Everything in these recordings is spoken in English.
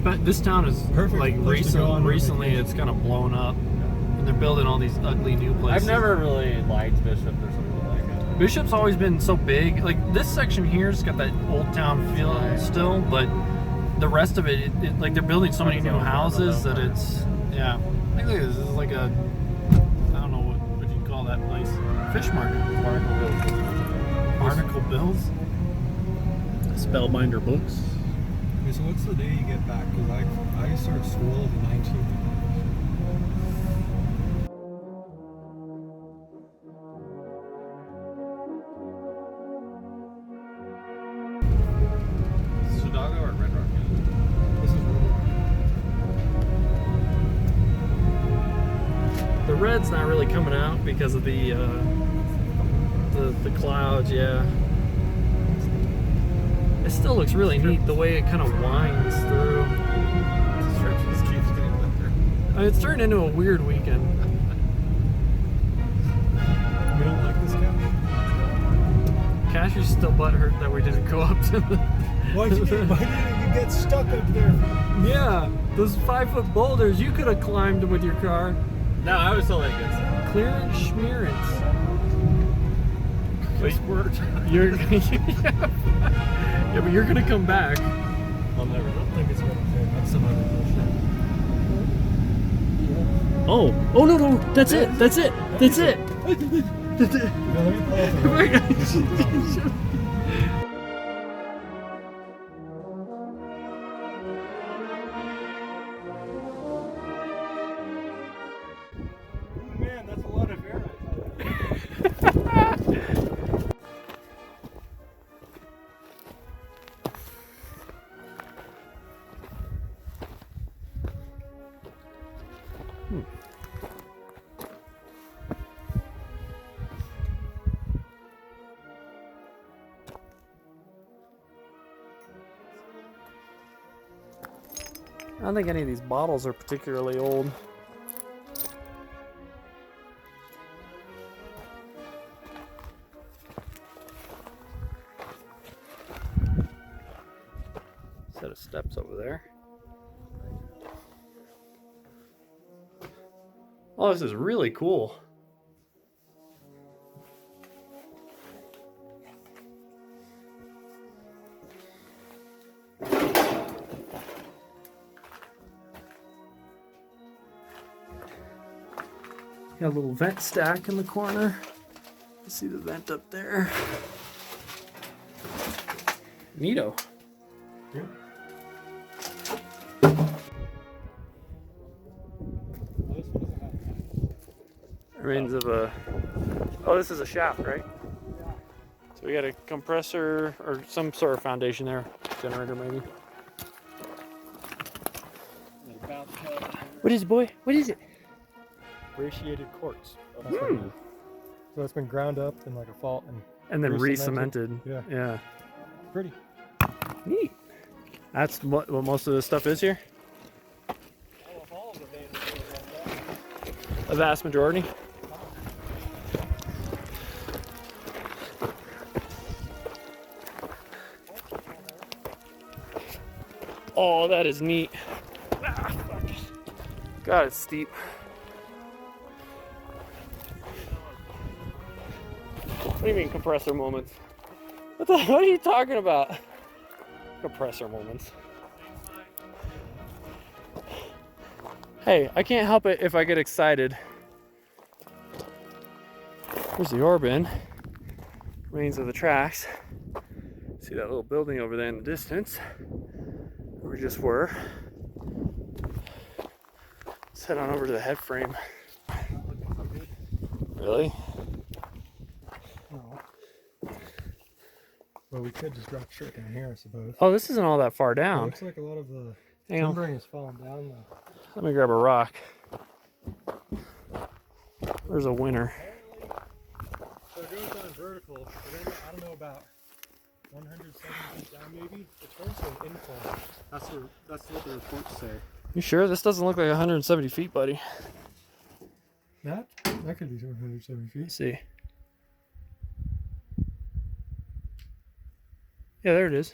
this town is Perfect like recently it's kind of blown up, and they're building all these ugly new places. I've never really liked Bishop or something like it. Bishop's always been so big. Like this section here's got that old town feel still, but the rest of it, like they're building so many new houses that it's I think this is like a I don't know what you call that place. Fish market. Barnacle Bills. Spellbinder books. Okay, so what's the day you get back? Because I start school the 19th. Chicago or Red Rock? This is Red Rock. The red's not really coming out because of the clouds, yeah. It still looks really neat the way it kind of winds through. I mean, it's turned into a weird weekend. We don't like this camp. Cashier's still butthurt that we didn't go up to the... Why didn't you get stuck up there? Yeah, those 5-foot boulders you could have climbed with your car. No, I was totally against it. Clearance schmearance. Wait, word. You're yeah, but you're gonna come back. I'll never. I don't think it's right there. That's some other bullshit. Oh no, that's it. No, let me pull up. Man, that's a lot of air. I don't think any of these bottles are particularly old. Set of steps over there. Oh, this is really cool. Got a little vent stack in the corner. You see the vent up there. Neato. Yeah. Remains of a... Oh, this is a shaft, right? So we got a compressor or some sort of foundation there. Generator, maybe. What is it, boy? What is it? Brachiated quartz. That's what it is. So it's been ground up in like a fault And then re-cemented. re-cemented. Yeah. Yeah. Pretty. Neat. That's what most of this stuff is here? A vast majority? Oh, that is neat. Ah, fuck. God, it's steep. What do you mean compressor moments? What are you talking about? Compressor moments. Hey, I can't help it if I get excited. Here's the ore bin. Remains of the tracks. See that little building over there in the distance where we just were. Let's head on over to the head frame. Really? No. Well, we could just drop straight down here, I suppose. Oh, this isn't all that far It down. looks like a lot of the Hang on. timbering has fallen down though. Let me grab a rock. There's a winner. So it goes down vertical, but then I don't know about 170 feet down maybe. It's also an incline. That's what the reports say. You sure? This doesn't look like 170 feet, buddy. That could be 170 feet. Let's see. Yeah, there it is.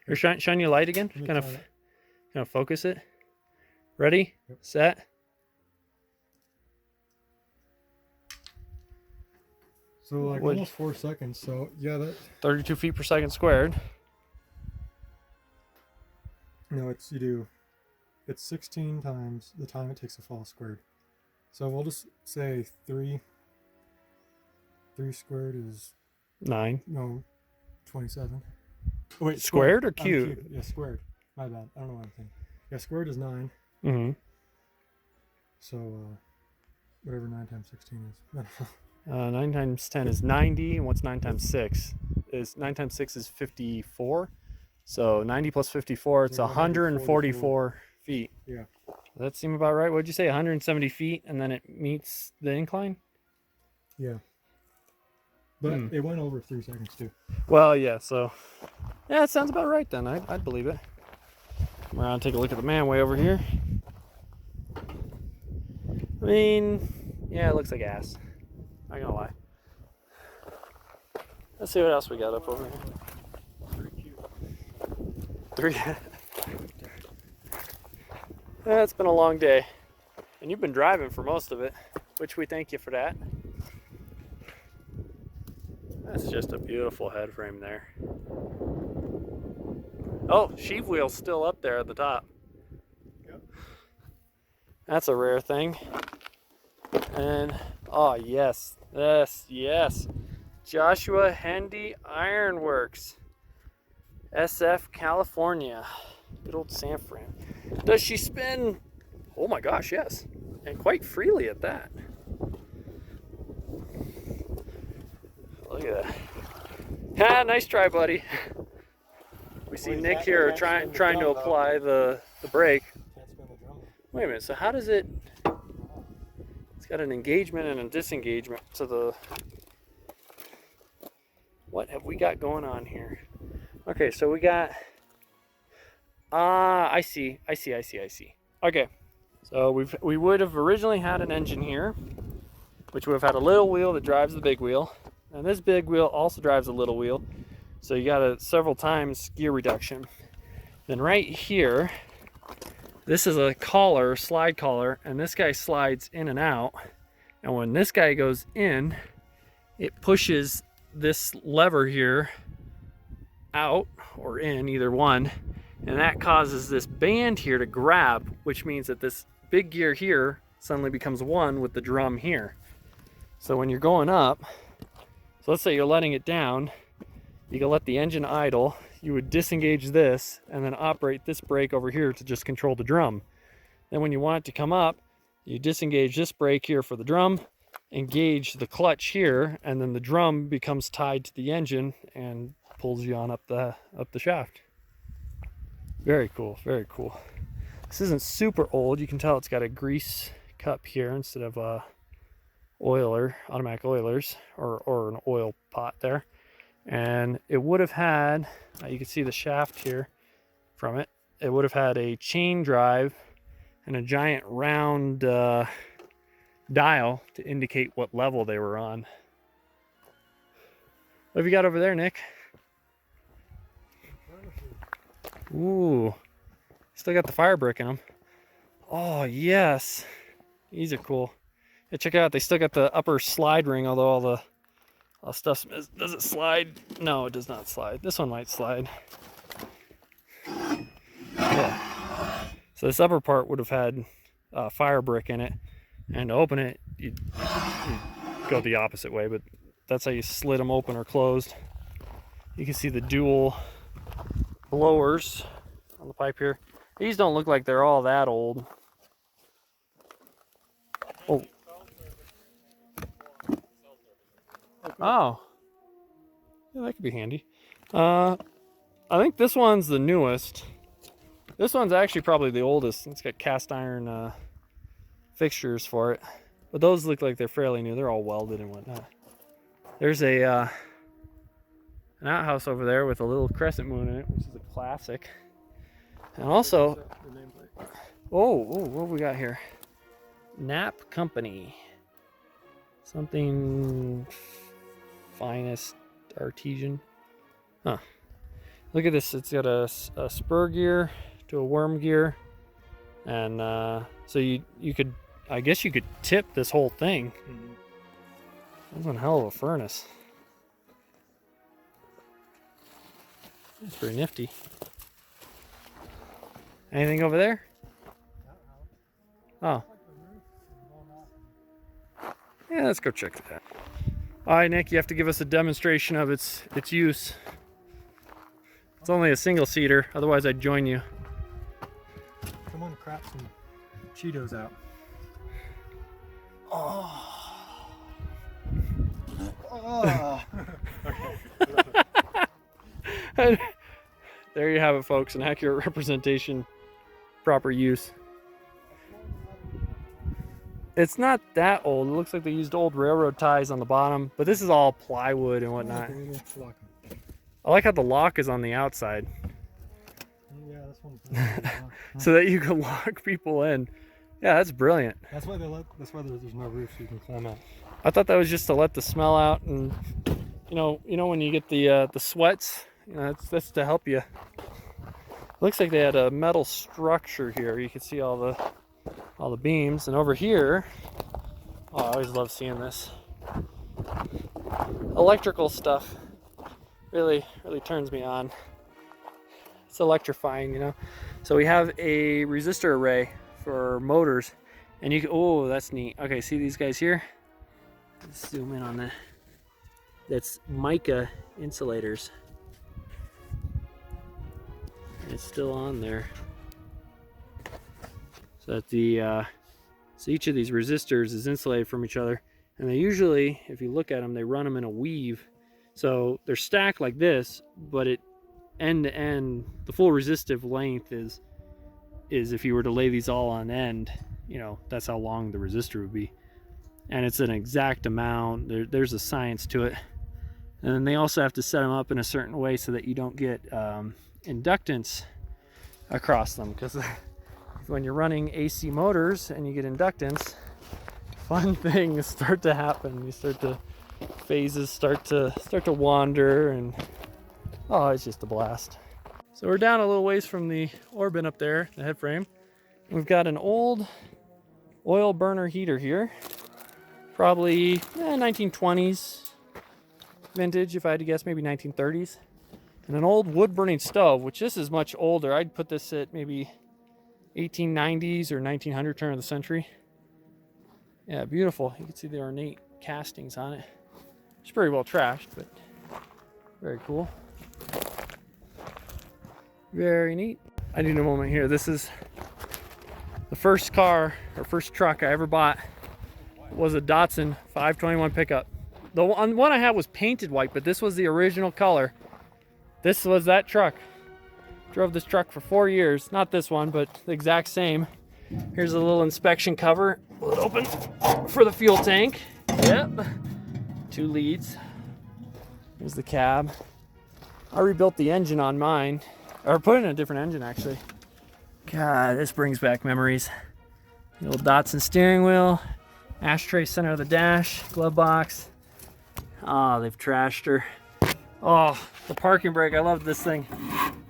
Here, shine your light again. Let me Kind of try Gonna focus it. Ready, Yep. set. So like Would- almost 4 seconds. So yeah, that 32 feet per second squared. no, it's 16 times the time it takes to fall squared. So we'll just say 3 squared is 9. 27. Oh, wait, Squared or I'm cubed? Yeah, squared. My bad. I don't know what I'm thinking. Yeah, squared is 9. Mm-hmm. So whatever 9 times 16 is. 9 times 10 is 90. And what's 9 times 6? 9 times 6 is 54. So 90 plus 54, it's So 144 feet. Yeah. Does that seem about right? What'd you say? 170 feet, and then it meets the incline? Yeah. But it went over 3 seconds too. Well, yeah, so... Yeah, it sounds about right then. I'd believe it. Come around and take a look at the manway over here. I mean, yeah, it looks like ass. Not gonna lie. Let's see what else we got up over here. 3. Yeah, it's been a long day. And you've been driving for most of it, which we thank you for that. That's just a beautiful head frame there. Oh, sheave wheel's still up there at the top. Yep. That's a rare thing. And, oh yes, yes. Joshua Hendy Ironworks, SF, California. Good old sand frame. Does she spin? Oh my gosh, yes. And quite freely at that. Look at that. Ah, nice try, buddy. We see Nick here trying to apply the brake. Can't spin the drum. Wait a minute, so how does it... It's got an engagement and a disengagement to the... What have we got going on here? Okay, so we got... I see. Okay, so we would have originally had an engine here, which would have had a little wheel that drives the big wheel. And this big wheel also drives a little wheel. So you got a several times gear reduction. Then right here, this is a collar, slide collar, and this guy slides in and out. And when this guy goes in, it pushes this lever here out or in, either one, and that causes this band here to grab, which means that this big gear here suddenly becomes one with the drum here. So when you're going up, so let's say you're letting it down, you can let the engine idle, you would disengage this and then operate this brake over here to just control the drum. Then when you want it to come up, you disengage this brake here for the drum, engage the clutch here, and then the drum becomes tied to the engine and pulls you on up the shaft. Very cool, very cool. This isn't super old. You can tell it's got a grease cup here instead of a automatic oilers, or an oil pot there. And it would have had, you can see the shaft here from it. It would have had a chain drive and a giant round dial to indicate what level they were on. What have you got over there, Nick? Ooh, still got the fire brick in them. Oh yes, these are cool. Yeah, check it out. They still got the upper slide ring, although all the stuff does it slide? No, it does not slide. This one might slide. Yeah. So this upper part would have had fire brick in it, and to open it, you'd go the opposite way, but that's how you slid them open or closed. You can see the dual blowers on the pipe here. These don't look like they're all that old. Oh. Oh. Yeah, that could be handy. I think this one's the newest. This one's actually probably the oldest. It's got cast iron fixtures for it. But those look like they're fairly new. They're all welded and whatnot. There's an outhouse over there with a little crescent moon in it, which is a classic. And also, what have we got here? Knapp Company. Something finest artesian. Huh. Look at this. It's got a spur gear, to a worm gear, and so you could, I guess you could tip this whole thing. That's one hell of a furnace. That's pretty nifty. Anything over there? Oh. Yeah, let's go check that. All right, Nick, you have to give us a demonstration of its use. It's only a single seater, otherwise I'd join you. Come on, crap some Cheetos out. Oh. Oh. There you have it, folks, an accurate representation, proper use. It's not that old. It looks like they used old railroad ties on the bottom, but this is all plywood and whatnot. I like how the lock is on the outside. Yeah, this one's so that you can lock people in. Yeah, that's brilliant. That's why there's no roof, so you can climb out. I thought that was just to let the smell out, and you know when you get the sweats, that's to help you. Looks like they had a metal structure here. You can see all the beams, and over here, oh, I always love seeing this. Electrical stuff really turns me on. It's electrifying, you know. So we have a resistor array for motors, and you can, oh, that's neat. Okay, see these guys here? Let's zoom in on that. That's mica insulators. It's still on there. So that so each of these resistors is insulated from each other, and they usually, if you look at them, they run them in a weave. So they're stacked like this, but it end to end, the full resistive length is if you were to lay these all on end, you know, that's how long the resistor would be. And it's an exact amount. There's a science to it. And then they also have to set them up in a certain way so that you don't get inductance across them, because when you're running AC motors and you get inductance, fun things start to happen. Phases start to wander, and oh, it's just a blast. So we're down a little ways from the ore bin up there, the head frame. We've got an old oil burner heater here, probably 1920s vintage, if I had to guess, maybe 1930s. And an old wood burning stove, which this is much older. I'd put this at maybe 1890s or 1900 turn of the century. Yeah, beautiful. You can see the ornate castings on it. It's pretty well trashed, but very cool. Very neat. I need a moment here. This is the first car or first truck I ever bought. It was a Datsun 521 pickup. The one I had was painted white, but this was the original color. This was that truck. Drove this truck for 4 years. Not this one, but the exact same. Here's a little inspection cover. Pull it open for the fuel tank. Yep. 2 leads. Here's the cab. I rebuilt the engine on mine. Or put in a different engine, actually. God, this brings back memories. The old Datsun steering wheel. Ashtray center of the dash. Glove box. Oh, they've trashed her. Oh, the parking brake. I love this thing.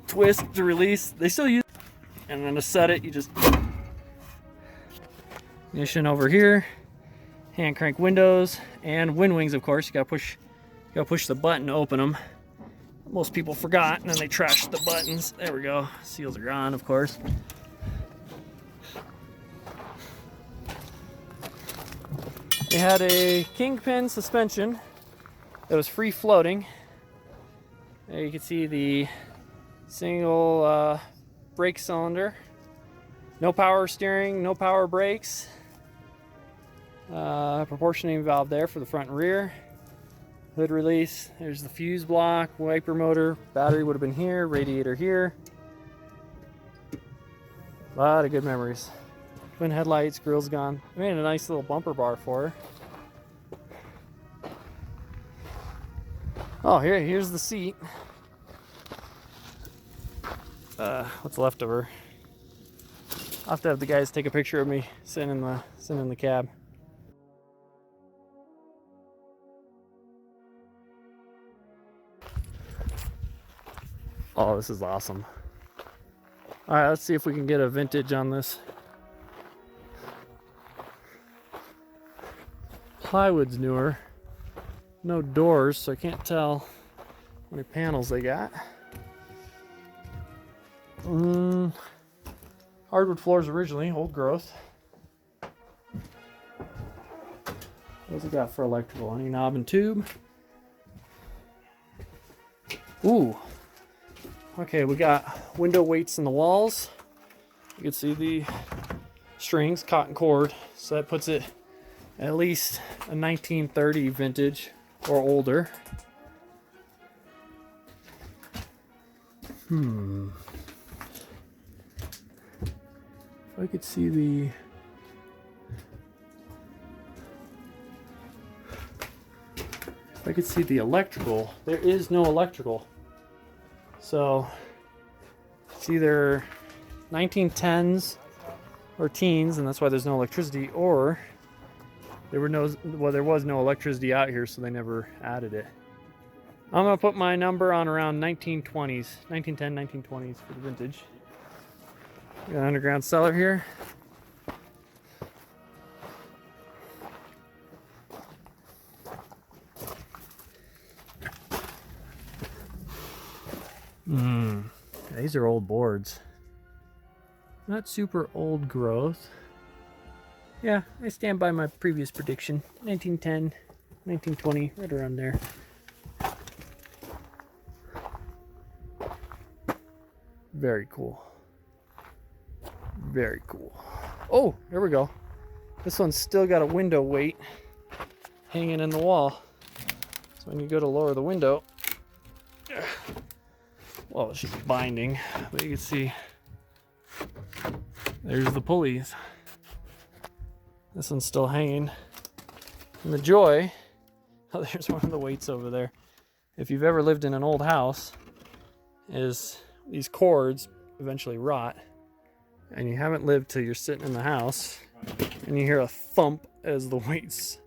Twist to release. They still use it. And then to set it, you just... Ignition over here. Hand crank windows. And wind wings, of course. You gotta push the button to open them. Most people forgot, and then they trashed the buttons. There we go. Seals are gone, of course. They had a kingpin suspension that was free floating. There you can see the single brake cylinder. No power steering, no power brakes. Proportioning valve there for the front and rear. Hood release. There's the fuse block, wiper motor. Battery would have been here, radiator here. A lot of good memories. Twin headlights, grill's gone. I made a nice little bumper bar for her. Oh, here's the seat. What's left of her? I'll have to have the guys take a picture of me sitting in the cab. Oh, this is awesome. All right, let's see if we can get a vintage on this. Plywood's newer. No doors, so I can't tell how many panels they got. Hardwood floors originally, old growth. What's it got for electrical? Any knob and tube? Ooh. Okay, we got window weights in the walls. You can see the strings, cotton cord. So that puts it at least a 1930 vintage or older. If I could see the... If I could see the electrical, there is no electrical. So it's either 1910s or teens, and that's why there's no electricity, or there was no electricity out here, so they never added it. I'm gonna put my number on around 1920s, 1910, 1920s for the vintage. Got an underground cellar here. These are old boards. Not super old growth. Yeah, I stand by my previous prediction. 1910, 1920, right around there. Very cool. Very cool. Oh, here we go. This one's still got a window weight hanging in the wall. So when you go to lower the window, well, it's just binding, but you can see there's the pulleys. This one's still hanging. And the joy, oh, there's one of the weights over there. If you've ever lived in an old house, is these cords eventually rot, and you haven't lived till you're sitting in the house, and you hear a thump as the weights,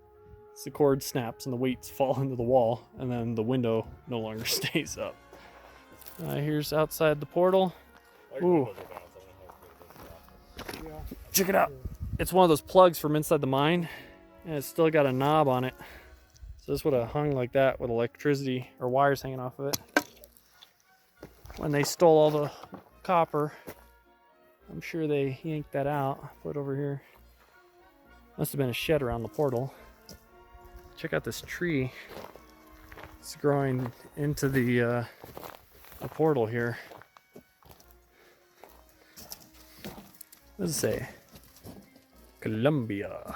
as the cord snaps and the weights fall into the wall, and then the window no longer stays up. Here's outside the portal. Ooh. Check it out. It's one of those plugs from inside the mine, and it's still got a knob on it. So this would have hung like that with electricity or wires hanging off of it. When they stole all the copper, I'm sure they yanked that out, put it over here. Must have been a shed around the portal. Check out this tree. It's growing into the portal here. What does it say? Columbia.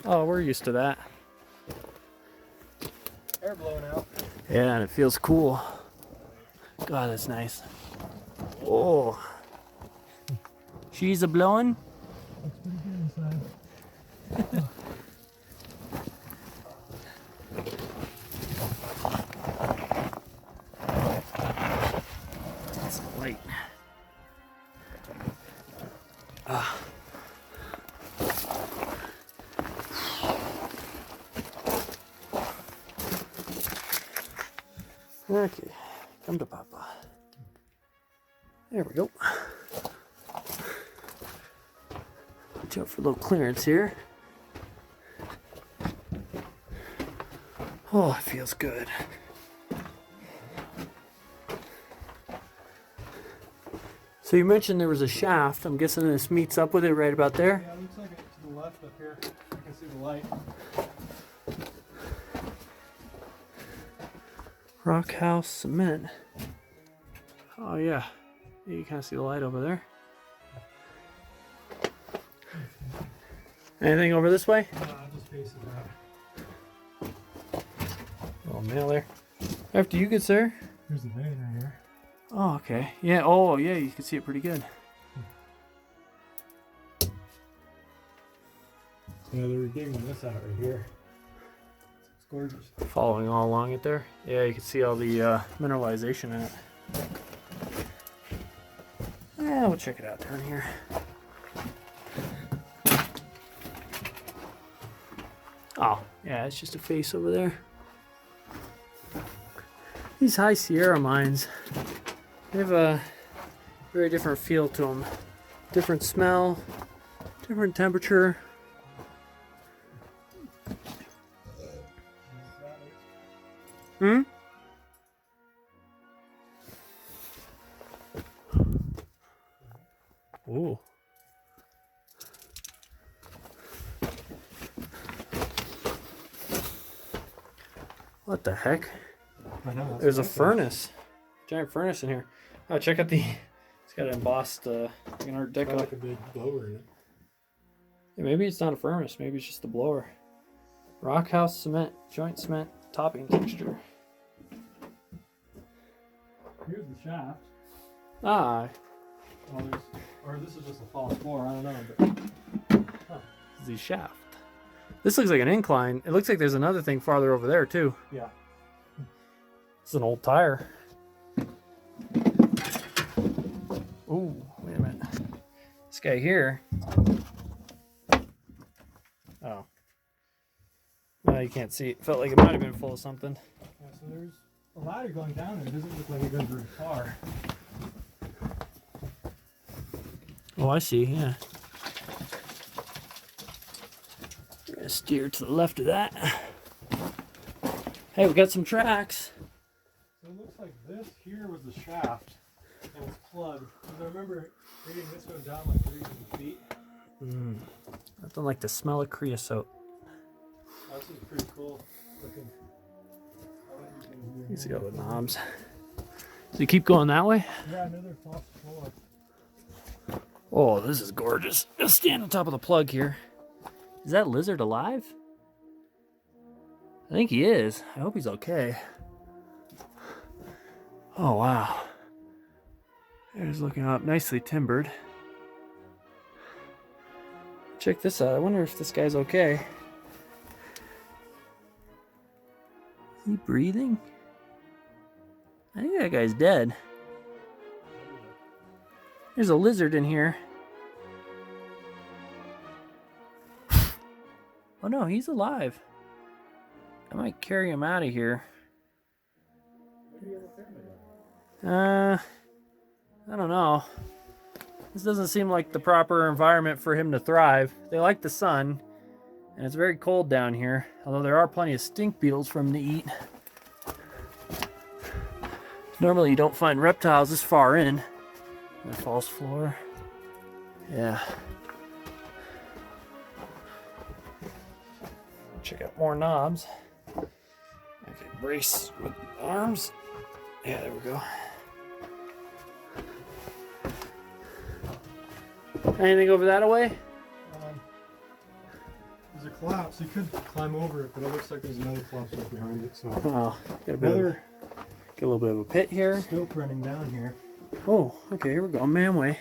Oh, we're used to that. Air blowing out. Yeah, and it feels cool. God, that's nice. Oh. She's a blowing? Looks pretty good inside. It's light. Okay, come to Papa. There we go. Watch out for a little clearance here. Oh, it feels good. So you mentioned there was a shaft. I'm guessing this meets up with it right about there. Yeah, it looks like it to the left up here. I can see the light. Rock house cement. Oh yeah, you kind of see the light over there. Anything over this way? No, I'll just face it out. Little nail there. After you, good sir. Here's the vein right here. Oh, okay. Yeah. Oh, yeah. You can see it pretty good. Yeah, they're digging this out right here. It's gorgeous. Following all along it there. Yeah, you can see all the mineralization in it. Yeah, we'll check it out down here. Oh, yeah. It's just a face over there. These high Sierra mines, they have a very different feel to them. Different smell, different temperature. Hmm? Ooh. What the heck? I know, that's There's a what I thought. furnace. Giant furnace in here. Oh, check out the... It's got an embossed like an Art Got Deco. like a big blower in it. Yeah, maybe it's not a furnace. Maybe it's just the blower. Rock house cement, joint cement, topping texture. Here's the shaft. Ah, Well, or this is just a false floor. I don't know. But the shaft. This looks like an incline. It looks like there's another thing farther over there too. yeah. It's an old tire. Ooh, wait a minute. This guy here. Oh. No, you can't see. It felt like it might have been full of something. Yeah, so there's a ladder going down there. It doesn't look like it goes very far. Oh, I see, yeah. We're gonna steer to the left of that. Hey, we got some tracks. So it looks like this here was the shaft, and it's plugged. Because I remember reading this one down like 3 feet. Nothing like the smell of creosote. Oh, this is pretty cool looking. I like these things here. These got the knobs. So you keep going that way? Yeah, another false floor. Oh, this is gorgeous. Just stand on top of the plug here. Is that lizard alive? I think he is. I hope he's okay. Oh, wow. There's looking up. Nicely timbered. Check this out. I wonder if this guy's okay. Is he breathing? I think that guy's dead. There's a lizard in here. Oh no, he's alive. I might carry him out of here. I don't know. This doesn't seem like the proper environment for him to thrive. They like the sun, and it's very cold down here, although there are plenty of stink beetles for him to eat. Normally you don't find reptiles this far in. The false floor. Yeah. Check out more knobs. Okay, brace with arms. Yeah, there we go. Anything over that away? There's a collapse. You could climb over it, but it looks like there's another collapse right behind it. So Oh, got a bit of, another get a little bit of a pit here. slope running down here. Oh, okay, here we go. Manway.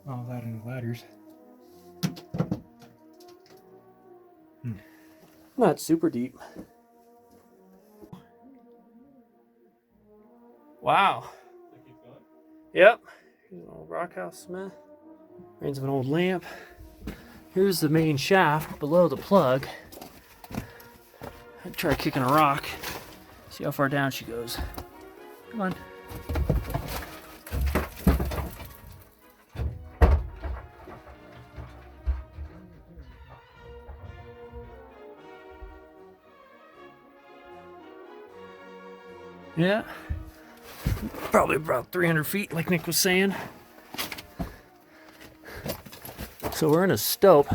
Oh, that and the ladders. Not super deep. Wow. Yep. Here's an old rock house cement. Remains of an old lamp. Here's the main shaft below the plug. I'd try kicking a rock. See how far down she goes. Come on. Yeah. Probably about 300 feet, like Nick was saying. So we're in a stope.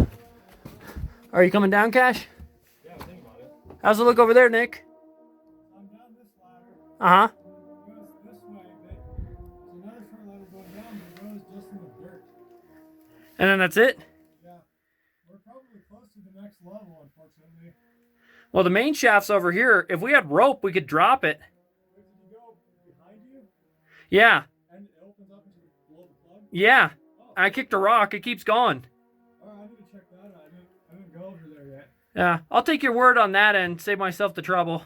Are you coming down, Cash? Yeah, think about it. How's it look over there, Nick? I'm down this ladder. Uh-huh. It goes this way, but there's another short ladder going down, but it goes just in the dirt. And then that's it? Yeah. We're probably close to the next level, unfortunately. Well, the main shaft's over here. If we had rope, we could drop it. Wait, did you go behind you? Yeah. And it opens up into below the plug? Yeah. Oh. I kicked a rock. It keeps going. Alright, I need to check that out. I didn't go over there yet. Yeah. I'll take your word on that and save myself the trouble.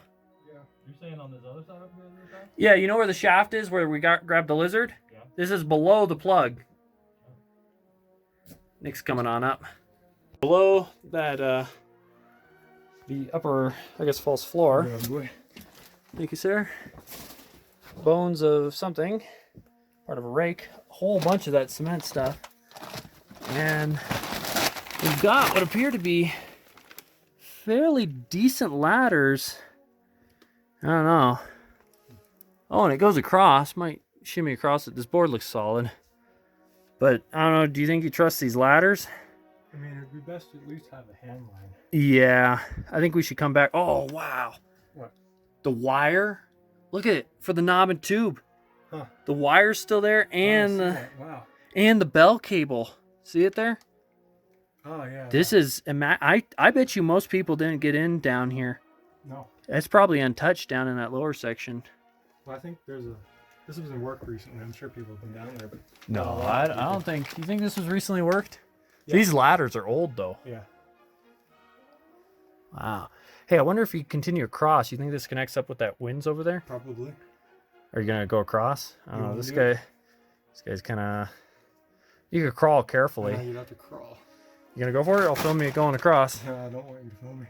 Yeah. You're saying on this other side of the shaft? Yeah, you know where the shaft is, where we grabbed the lizard? Yeah. This is below the plug. Nick's coming on up. Below that, the upper, I guess, false floor, Thank you, sir. Bones of something, part of a rake, a whole bunch of that cement stuff. And we've got what appear to be fairly decent ladders. I don't know. Oh, and it goes across. Might shimmy across it. This board looks solid. But I don't know, do you think you trust these ladders? I mean, it'd be best to at least have a hand line. Yeah, I think we should come back. Oh, wow. What? The wire. Look at it for the knob and tube. Huh. The wire's still there, and Wow. and the bell cable. See it there? Oh yeah. This is I bet you most people didn't get in down here. No. It's probably untouched down in that lower section. Well, I think this was in work recently. I'm sure people have been down there, but No, I don't think. You think this was recently worked? Yeah. These ladders are old though. Yeah. Wow. Hey, I wonder if you continue across. You think this connects up with that winds over there? Probably. Are you gonna go across? I don't You know. wanna This do guy. it? This guy's kind of. You could crawl carefully. Yeah, you'd have to crawl. You gonna go for it? I'll film you going across. I don't want you to film me.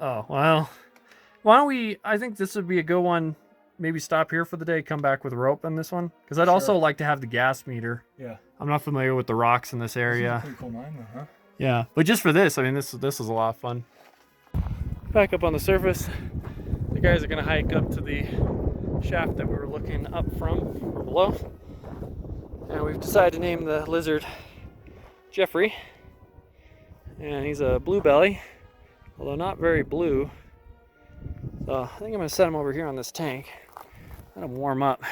Oh well. Why don't we? I think this would be a good one. Maybe stop here for the day. Come back with a rope on this one, because I'd also Sure. like to have the gas meter. Yeah. I'm not familiar with the rocks in this This is a area. pretty cool mine though, huh? Yeah, but just for this, I mean, this is a lot of fun. Back up on the surface, the guys are gonna hike up to the shaft that we were looking up from below, and we've decided to name the lizard Jeffrey, and he's a blue belly, although not very blue. So I think I'm gonna set him over here on this tank. Let him warm up.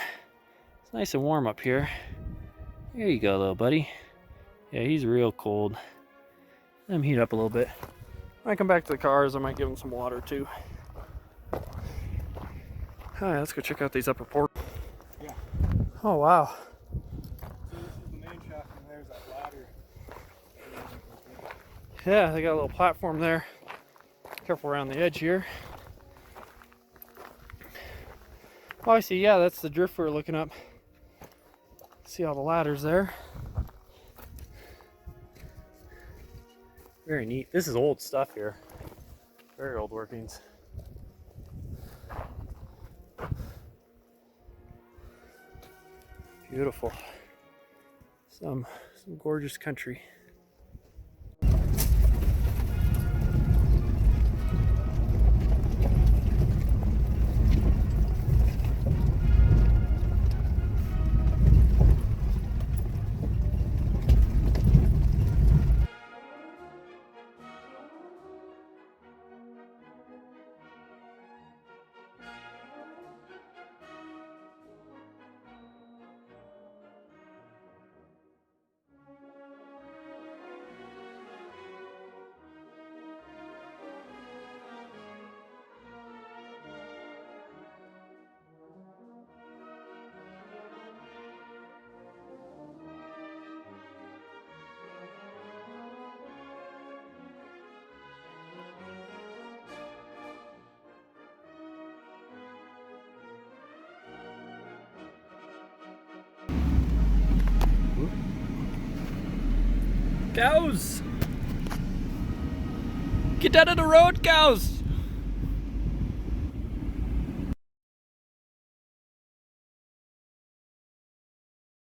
It's nice and warm up here. There you go, little buddy. Yeah, he's real cold. Let him heat up a little bit. When I come back to the cars, I might give him some water too. Alright, let's go check out these upper portals. Yeah. Oh, wow. So this is the main shaft, and there's that ladder. Yeah, they got a little platform there. Careful around the edge here. Oh, I see. Yeah, that's the drift we were looking up. See all the ladders there. Very neat. This is old stuff here. Very old workings. Beautiful. Some gorgeous country. Cows! Get out of the road, cows!